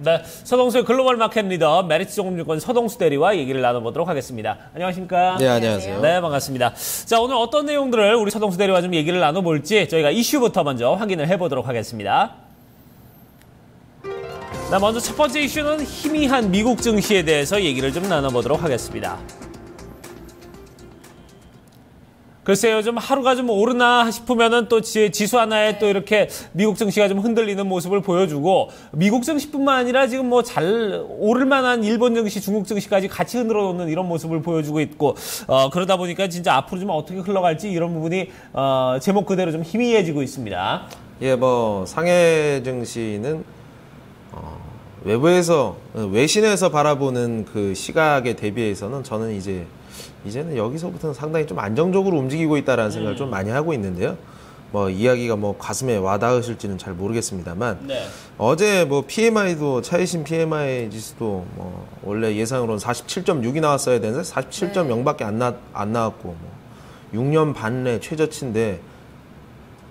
네, 서동수의 글로벌 마켓 리더 메리츠 종합증권 서동수 대리와 얘기를 나눠보도록 하겠습니다. 안녕하십니까? 네, 안녕하세요. 네, 반갑습니다. 자, 오늘 어떤 내용들을 우리 서동수 대리와 좀 얘기를 나눠볼지 저희가 이슈부터 먼저 확인을 해보도록 하겠습니다. 네, 먼저 첫 번째 이슈는 희미한 미국 증시에 대해서 얘기를 좀 나눠보도록 하겠습니다. 글쎄요, 좀 하루가 좀 오르나 싶으면은 또 지수 하나에 또 이렇게 미국 증시가 좀 흔들리는 모습을 보여주고, 미국 증시뿐만 아니라 지금 뭐 잘 오를 만한 일본 증시, 중국 증시까지 같이 흔들어 놓는 이런 모습을 보여주고 있고, 그러다 보니까 진짜 앞으로 좀 어떻게 흘러갈지 이런 부분이 제목 그대로 좀 희미해지고 있습니다. 예, 뭐 상해 증시는 외부에서 외신에서 바라보는 그 시각에 대비해서는 저는 이제는 여기서부터는 상당히 좀 안정적으로 움직이고 있다라는 생각을 좀 많이 하고 있는데요. 뭐 이야기가 뭐 가슴에 와닿으실지는 잘 모르겠습니다만, 네. 어제 뭐 PMI도 차이신 PMI 지수도 뭐 원래 예상으로는 47.6이 나왔어야 되는데 47.0밖에 안 나왔고, 뭐 6년 반 내 최저치인데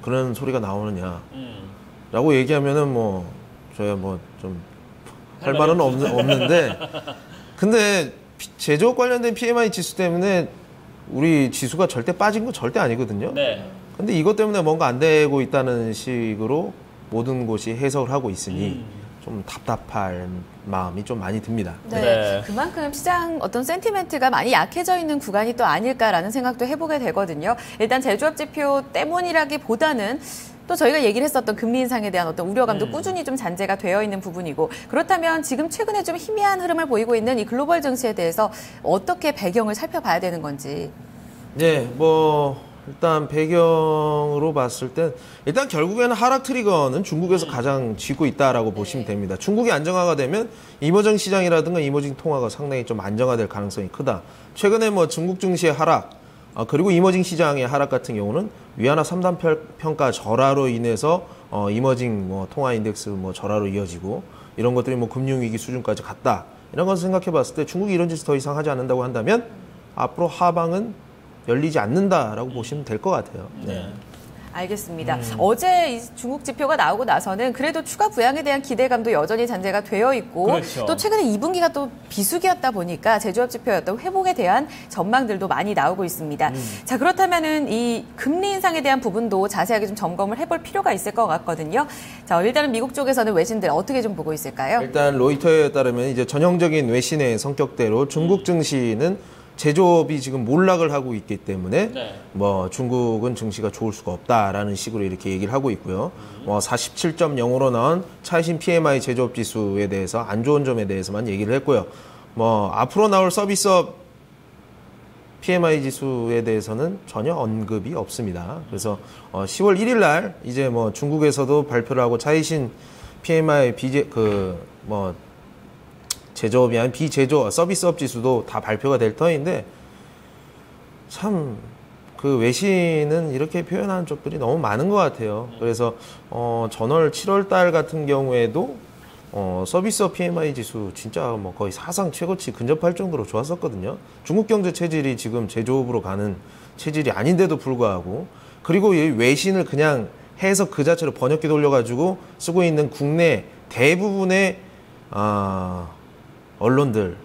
그런 소리가 나오느냐라고 얘기하면은 뭐 저야 뭐 좀 할 말은 없는데, 근데 제조업 관련된 PMI 지수 때문에 우리 지수가 절대 빠진 건 절대 아니거든요. 네. 근데 이것 때문에 뭔가 안 되고 있다는 식으로 모든 곳이 해석을 하고 있으니 좀 답답할 마음이 좀 많이 듭니다. 네. 네. 그만큼 시장 어떤 센티멘트가 많이 약해져 있는 구간이 또 아닐까라는 생각도 해보게 되거든요. 일단 제조업 지표 때문이라기보다는 또 저희가 얘기를 했었던 금리 인상에 대한 어떤 우려감도 꾸준히 좀 잔재가 되어 있는 부분이고, 그렇다면 지금 최근에 좀 희미한 흐름을 보이고 있는 이 글로벌 증시에 대해서 어떻게 배경을 살펴봐야 되는 건지. 네, 뭐 일단 배경으로 봤을 땐 일단 결국에는 하락 트리거는 중국에서 가장 쥐고 있다라고 보시면 됩니다. 중국이 안정화가 되면 이머징 시장이라든가 이머징 통화가 상당히 좀 안정화될 가능성이 크다. 최근에 뭐 중국 증시의 하락, 그리고 이머징 시장의 하락 같은 경우는 위안화 3단 평가 절하로 인해서 이머징 뭐 통화 인덱스 뭐 절하로 이어지고, 이런 것들이 뭐 금융위기 수준까지 갔다. 이런 것을 생각해 봤을 때 중국이 이런 짓을 더 이상 하지 않는다고 한다면 앞으로 하방은 열리지 않는다라고 보시면 될 것 같아요. 네. 알겠습니다. 어제 이 중국 지표가 나오고 나서는 그래도 추가 부양에 대한 기대감도 여전히 잔재가 되어 있고, 그렇죠. 또 최근에 2분기가 또 비수기였다 보니까 제조업 지표였던 회복에 대한 전망들도 많이 나오고 있습니다. 자, 그렇다면은 이 금리 인상에 대한 부분도 자세하게 좀 점검을 해볼 필요가 있을 것 같거든요. 자, 일단은 미국 쪽에서는 외신들 어떻게 좀 보고 있을까요? 일단 로이터에 따르면 이제 전형적인 외신의 성격대로 중국 증시는 제조업이 지금 몰락을 하고 있기 때문에 뭐 중국은 증시가 좋을 수가 없다라는 식으로 이렇게 얘기를 하고 있고요. 47.0으로 나온 차이신 PMI 제조업 지수에 대해서 안 좋은 점에 대해서만 얘기를 했고요. 뭐 앞으로 나올 서비스업 PMI 지수에 대해서는 전혀 언급이 없습니다. 그래서 10월 1일 날 이제 뭐 중국에서도 발표를 하고 차이신 PMI 제조업이 아닌 비제조업, 서비스업 지수도 다 발표가 될 터인데, 참 그 외신은 이렇게 표현하는 쪽들이 너무 많은 것 같아요. 그래서 전월 7월 달 같은 경우에도 서비스업 PMI 지수 진짜 뭐 거의 사상 최고치 근접할 정도로 좋았었거든요. 중국 경제 체질이 지금 제조업으로 가는 체질이 아닌데도 불구하고, 그리고 이 외신을 그냥 해석 그 자체로 번역기 돌려가지고 쓰고 있는 국내 대부분의 언론들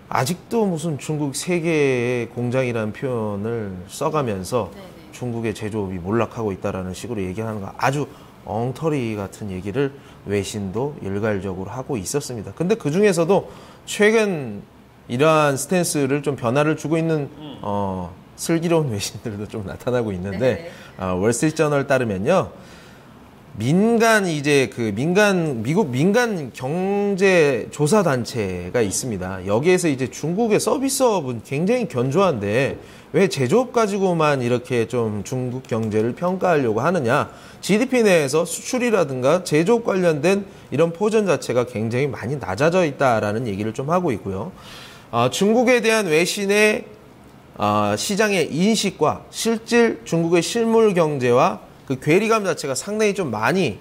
아직도 무슨 중국 세계의 공장이라는 표현을 써가면서 중국의 제조업이 몰락하고 있다라는 식으로 얘기하는 거, 아주 엉터리 같은 얘기를 외신도 일괄적으로 하고 있었습니다. 근데 그 중에서도 최근 이러한 스탠스를 좀 변화를 주고 있는 슬기로운 외신들도 좀 나타나고 있는데, 월스트리트저널 따르면요, 미국 민간 경제 조사 단체가 있습니다. 여기에서 이제 중국의 서비스업은 굉장히 견조한데 왜 제조업 가지고만 이렇게 좀 중국 경제를 평가하려고 하느냐. GDP 내에서 수출이라든가 제조업 관련된 이런 포전 자체가 굉장히 많이 낮아져 있다라는 얘기를 좀 하고 있고요. 중국에 대한 외신의 시장의 인식과 실질 중국의 실물 경제와 그 괴리감 자체가 상당히 좀 많이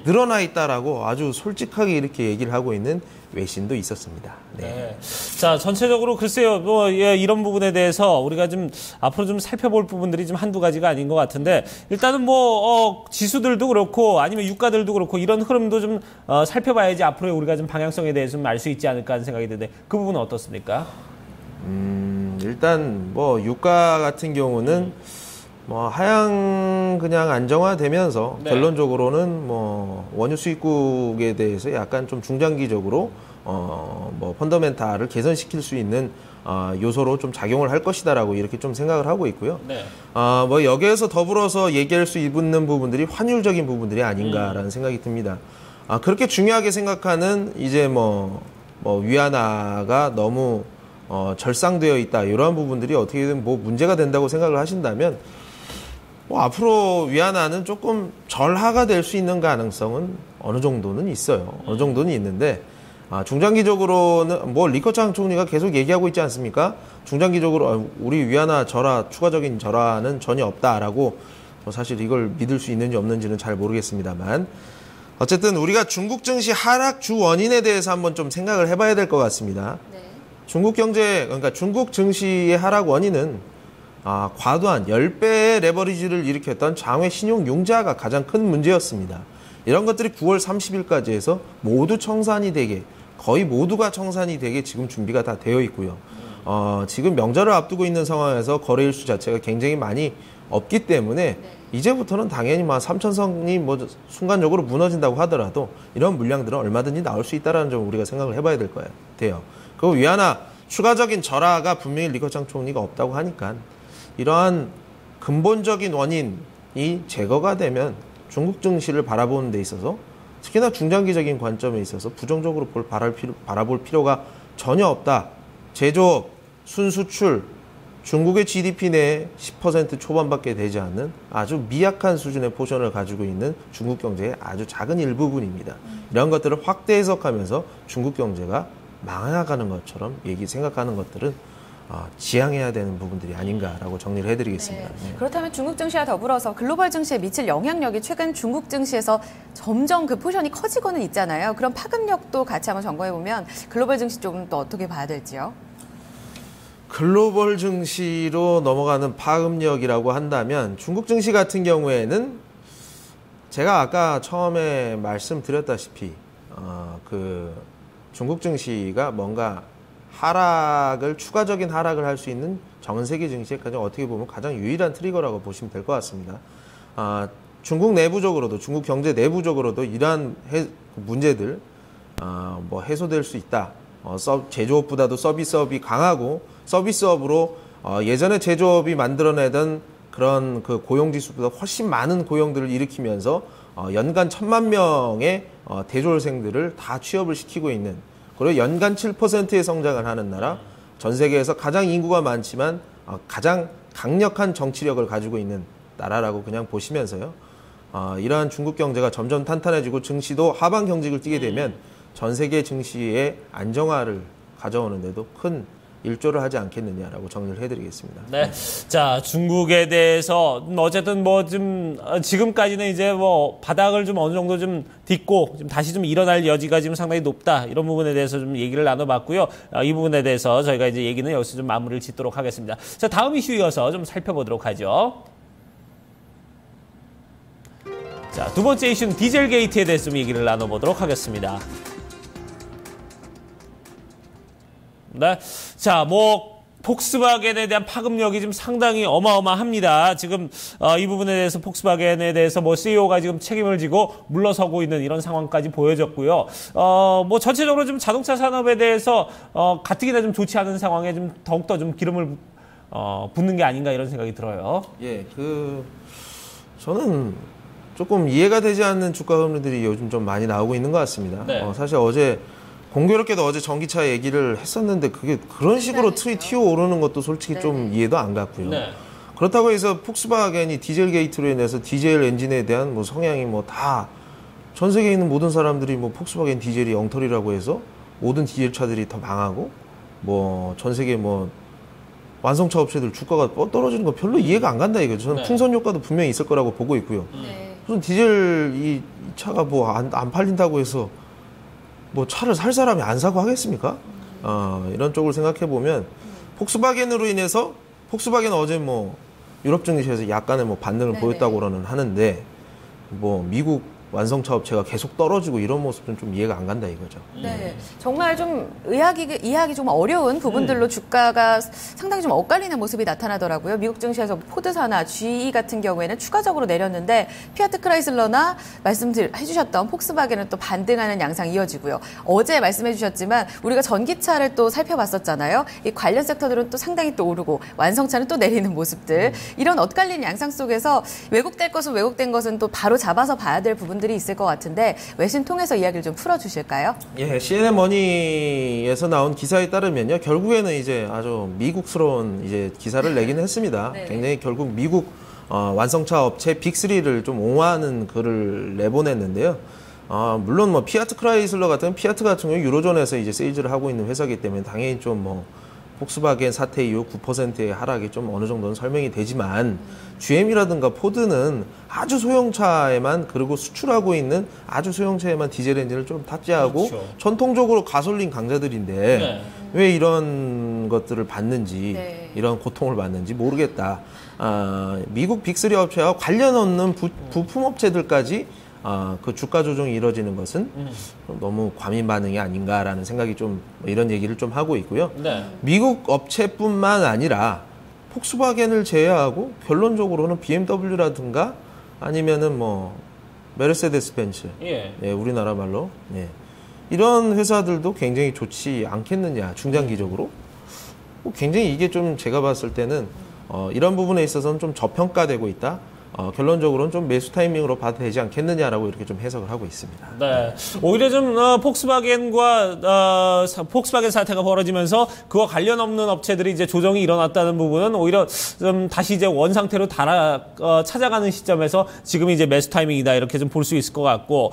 늘어나 있다라고 아주 솔직하게 이렇게 얘기를 하고 있는 외신도 있었습니다. 네. 네. 자, 전체적으로 글쎄요, 이런 부분에 대해서 우리가 좀 앞으로 좀 살펴볼 부분들이 좀 한두 가지가 아닌 것 같은데, 일단은 지수들도 그렇고 아니면 유가들도 그렇고 이런 흐름도 좀 살펴봐야지 앞으로 우리가 좀 방향성에 대해서 좀 알 수 있지 않을까 하는 생각이 드는데, 그 부분은 어떻습니까? 일단 유가 같은 경우는 하향 그냥 안정화되면서 네. 결론적으로는 원유 수입국에 대해서 약간 좀 중장기적으로 펀더멘탈을 개선시킬 수 있는 요소로 좀 작용을 할 것이다라고 이렇게 좀 생각을 하고 있고요. 네. 여기에서 더불어서 얘기할 수 있는 부분들이 환율적인 부분들이 아닌가라는 생각이 듭니다. 그렇게 중요하게 생각하는 이제 위안화가 너무 절상되어 있다 이러한 부분들이 어떻게든 문제가 된다고 생각을 하신다면 앞으로 위안화는 조금 절하가 될 수 있는 가능성은 어느 정도는 있어요. 어느 정도는 있는데 중장기적으로는 리커창 총리가 계속 얘기하고 있지 않습니까? 중장기적으로 우리 위안화 절하, 추가적인 절하는 전혀 없다라고 사실 이걸 믿을 수 있는지 없는지는 잘 모르겠습니다만 어쨌든 우리가 중국 증시 하락 주 원인에 대해서 한번 좀 생각을 해봐야 될 것 같습니다. 네. 그러니까 중국 증시의 하락 원인은 과도한 10배의 레버리지를 일으켰던 장외 신용 융자가 가장 큰 문제였습니다. 이런 것들이 9월 30일까지 해서 모두 청산이 되게, 거의 모두가 청산이 되게 지금 준비가 다 되어 있고요. 지금 명절을 앞두고 있는 상황에서 거래 일수 자체가 굉장히 많이 없기 때문에 이제부터는 당연히 3천선이 순간적으로 무너진다고 하더라도 이런 물량들은 얼마든지 나올 수 있다는 점을 우리가 생각을 해봐야 될 거예요. 그리고 위안화 추가적인 절하가 분명히 리커창 총리가 없다고 하니까 이러한 근본적인 원인이 제거가 되면 중국 증시를 바라보는 데 있어서 특히나 중장기적인 관점에 있어서 부정적으로 바라볼 필요가 전혀 없다. 제조업, 순수출, 중국의 GDP 내에 10% 초반밖에 되지 않는 아주 미약한 수준의 포션을 가지고 있는 중국 경제의 아주 작은 일부분입니다. 이런 것들을 확대 해석하면서 중국 경제가 망해가는 것처럼 생각하는 것들은 지양해야 되는 부분들이 아닌가라고 정리를 해드리겠습니다. 네. 네. 그렇다면 중국 증시와 더불어서 글로벌 증시에 미칠 영향력이 최근 중국 증시에서 점점 그 포션이 커지고는 있잖아요. 그럼 파급력도 같이 한번 점검해보면 글로벌 증시 쪽은 또 어떻게 봐야 될지요? 글로벌 증시로 넘어가는 파급력이라고 한다면 중국 증시 같은 경우에는 제가 아까 처음에 말씀드렸다시피 중국 증시가 뭔가 추가적인 하락을 할 수 있는 전 세계 증시의 어떻게 보면 가장 유일한 트리거라고 보시면 될 것 같습니다. 중국 내부적으로도, 중국 경제 내부적으로도 이러한 문제들, 해소될 수 있다. 제조업보다도 서비스업이 강하고, 서비스업으로, 예전에 제조업이 만들어내던 그런 고용지수보다 훨씬 많은 고용들을 일으키면서, 연간 1,000만 명의 대졸생들을 다 취업을 시키고 있는, 그리고 연간 7%의 성장을 하는 나라, 전 세계에서 가장 인구가 많지만 가장 강력한 정치력을 가지고 있는 나라라고 그냥 보시면서요. 이러한 중국 경제가 점점 탄탄해지고 증시도 하방 경직을 띠게 되면 전 세계 증시의 안정화를 가져오는데도 큰 일조를 하지 않겠느냐라고 정리를 해드리겠습니다. 네. 자, 중국에 대해서 어쨌든 지금까지는 이제 바닥을 좀 어느 정도 좀 딛고 좀 다시 좀 일어날 여지가 지금 상당히 높다. 이런 부분에 대해서 좀 얘기를 나눠봤고요. 이 부분에 대해서 저희가 이제 얘기는 여기서 좀 마무리를 짓도록 하겠습니다. 자, 다음 이슈 이어서 좀 살펴보도록 하죠. 자, 두 번째 이슈는 디젤 게이트에 대해서 좀 얘기를 나눠보도록 하겠습니다. 네. 자, 폭스바겐에 대한 파급력이 지금 상당히 어마어마합니다. 지금, 이 부분에 대해서 폭스바겐에 대해서 CEO가 지금 책임을 지고 물러서고 있는 이런 상황까지 보여졌고요. 전체적으로 좀 자동차 산업에 대해서, 가뜩이나 좀 좋지 않은 상황에 좀 더욱더 좀 기름을, 붓는 게 아닌가 이런 생각이 들어요. 예, 저는 조금 이해가 되지 않는 주가 흐름들이 요즘 좀 많이 나오고 있는 것 같습니다. 네. 사실 공교롭게도 어제 전기차 얘기를 했었는데 그게 그런 식으로 틀이 튀어오르는 것도 솔직히 좀 이해도 안 갔고요. 네. 그렇다고 해서 폭스바겐이 디젤 게이트로 인해서 디젤 엔진에 대한 성향이 다 전 세계에 있는 모든 사람들이 폭스바겐 디젤이 엉터리라고 해서 모든 디젤 차들이 더 망하고 전 세계 완성차 업체들 주가가 떨어지는 거 별로 이해가 안 간다 이거죠. 저는 네. 풍선 효과도 분명히 있을 거라고 보고 있고요. 네. 무슨 디젤 이 차가 뭐 안 팔린다고 해서 뭐 차를 살 사람이 안 사고 하겠습니까? 이런 쪽을 생각해 보면 폭스바겐으로 인해서 폭스바겐 어제 뭐 유럽 증시에서 약간의 뭐 반등을 보였다고는 하는데 뭐 미국 완성차 업체가 계속 떨어지고 이런 모습은 좀 이해가 안 간다 이거죠. 네, 정말 좀 이해하기 좀 어려운 부분들로 주가가 상당히 좀 엇갈리는 모습이 나타나더라고요. 미국 증시에서 포드사나 GE 같은 경우에는 추가적으로 내렸는데 피아트 크라이슬러나 말씀해주셨던 폭스바겐은 또 반등하는 양상 이어지고요. 어제 말씀해주셨지만 우리가 전기차를 또 살펴봤었잖아요. 이 관련 섹터들은 또 상당히 또 오르고 완성차는 또 내리는 모습들. 이런 엇갈리는 양상 속에서 왜곡된 것은 또 바로 잡아서 봐야 될 부분들이 있을 것 같은데 외신 통해서 이야기를 좀 풀어주실까요? 예, CNN 머니에서 나온 기사에 따르면요, 결국에는 이제 아주 미국스러운 이제 기사를 내긴 했습니다. 네. 굉장히 결국 미국 완성차 업체 빅3를 좀 옹호하는 글을 내보냈는데요. 물론 뭐 피아트 크라이슬러 같은 피아트 같은 경우 유로존에서 이제 세일즈를 하고 있는 회사이기 때문에 당연히 좀 뭐 폭스바겐 사태 이후 9%의 하락이 좀 어느 정도는 설명이 되지만 GM이라든가 포드는 아주 소형차에만 그리고 수출하고 있는 아주 소형차에만 디젤 엔진을 좀 탑재하고 그렇죠. 전통적으로 가솔린 강자들인데 네. 왜 이런 것들을 받는지 네. 이런 고통을 받는지 모르겠다. 미국 빅3 업체와 관련 없는 부품 업체들까지 그 주가 조정이 이뤄지는 것은 너무 과민 반응이 아닌가라는 생각이 좀 이런 얘기를 좀 하고 있고요. 네. 미국 업체뿐만 아니라 폭스바겐을 제외하고 결론적으로는 BMW라든가 아니면은 뭐 메르세데스 벤츠, 예. 예, 우리나라 말로 이런 회사들도 굉장히 좋지 않겠느냐 중장기적으로. 굉장히 이게 좀 제가 봤을 때는 이런 부분에 있어서는 좀 저평가되고 있다. 결론적으로는 좀 매수 타이밍으로 봐도 되지 않겠느냐라고 이렇게 좀 해석을 하고 있습니다. 네. 오히려 좀 폭스바겐과 폭스바겐 사태가 벌어지면서 그와 관련 없는 업체들이 이제 조정이 일어났다는 부분은 오히려 좀 다시 이제 원 상태로 찾아가는 시점에서 지금 이제 매수 타이밍이다 이렇게 좀 볼 수 있을 것 같고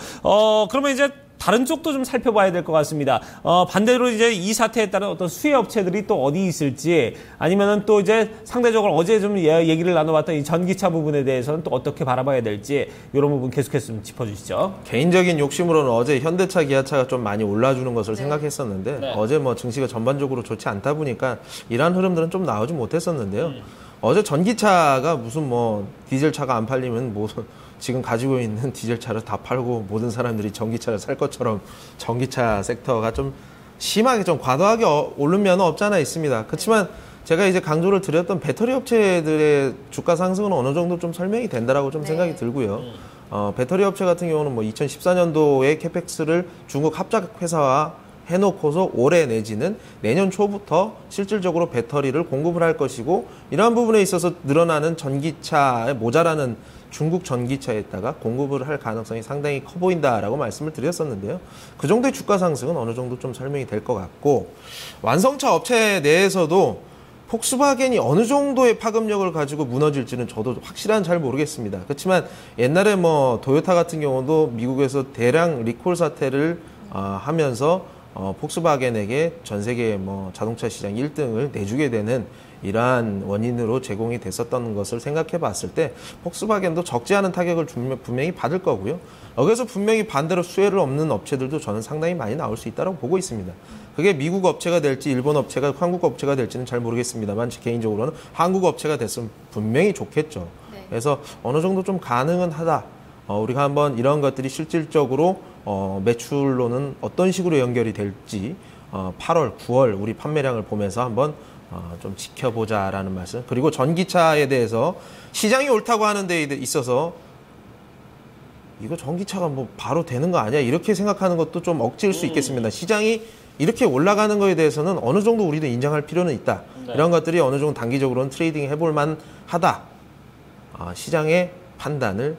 그러면 이제 다른 쪽도 좀 살펴봐야 될 것 같습니다. 반대로 이제 이 사태에 따른 어떤 수혜 업체들이 또 어디 있을지 아니면은 또 이제 상대적으로 어제 좀 얘기를 나눠봤던 이 전기차 부분에 대해서는 또 어떻게 바라봐야 될지 이런 부분 계속해서 좀 짚어주시죠. 개인적인 욕심으로는 어제 현대차, 기아차가 좀 많이 올라주는 것을 생각했었는데 네. 어제 뭐 증시가 전반적으로 좋지 않다 보니까 이러한 흐름들은 좀 나오지 못했었는데요. 어제 전기차가 무슨 뭐 디젤차가 안 팔리면 뭐 지금 가지고 있는 디젤차를 다 팔고 모든 사람들이 전기차를 살 것처럼 전기차 섹터가 좀 심하게 좀 과도하게 오른 면은 없지 않아 있습니다. 그렇지만 제가 이제 강조를 드렸던 배터리 업체들의 주가 상승은 어느 정도 좀 설명이 된다라고 좀 생각이 들고요. 배터리 업체 같은 경우는 뭐 2014년도에 캐펙스를 중국 합작 회사와 해놓고서 올해 내지는 내년 초부터 실질적으로 배터리를 공급을 할 것이고 이러한 부분에 있어서 늘어나는 전기차에 모자라는 중국 전기차에다가 공급을 할 가능성이 상당히 커 보인다라고 말씀을 드렸었는데요. 그 정도의 주가 상승은 어느 정도 좀 설명이 될 것 같고 완성차 업체 내에서도 폭스바겐이 어느 정도의 파급력을 가지고 무너질지는 저도 확실한 잘 모르겠습니다. 그렇지만 옛날에 뭐 토요타 같은 경우도 미국에서 대량 리콜 사태를 하면서 폭스바겐에게 전 세계 뭐 자동차 시장 1등을 내주게 되는 이러한 원인으로 제공이 됐었던 것을 생각해 봤을 때 폭스바겐도 적지 않은 타격을 분명히 받을 거고요. 여기서 분명히 반대로 수혜를 얻는 업체들도 저는 상당히 많이 나올 수 있다고 보고 있습니다. 그게 미국 업체가 될지 일본 업체가 한국 업체가 될지는 잘 모르겠습니다만 개인적으로는 한국 업체가 됐으면 분명히 좋겠죠. 네. 그래서 어느 정도 좀 가능은 하다. 우리가 한번 이런 것들이 실질적으로 매출로는 어떤 식으로 연결이 될지 8월, 9월 우리 판매량을 보면서 한번 좀 지켜보자라는 말씀. 그리고 전기차에 대해서 시장이 옳다고 하는 데 있어서 이거 전기차가 뭐 바로 되는 거 아니야? 이렇게 생각하는 것도 좀 억지일 수 있겠습니다. 시장이 이렇게 올라가는 거에 대해서는 어느 정도 우리도 인정할 필요는 있다. 네. 이런 것들이 어느 정도 단기적으로는 트레이딩 해볼 만하다. 시장의 판단을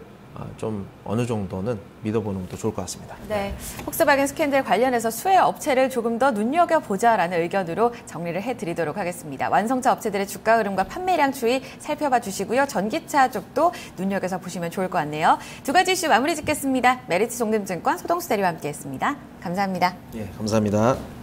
좀 어느 정도는 믿어보는 것도 좋을 것 같습니다. 네, 폭스바겐 스캔들 관련해서 수혜 업체를 조금 더 눈여겨보자라는 의견으로 정리를 해드리도록 하겠습니다. 완성차 업체들의 주가 흐름과 판매량 추이 살펴봐 주시고요. 전기차 쪽도 눈여겨서 보시면 좋을 것 같네요. 두 가지 이슈 마무리 짓겠습니다. 메리츠 종림증권 소동수 대리와 함께했습니다. 감사합니다. 예, 감사합니다.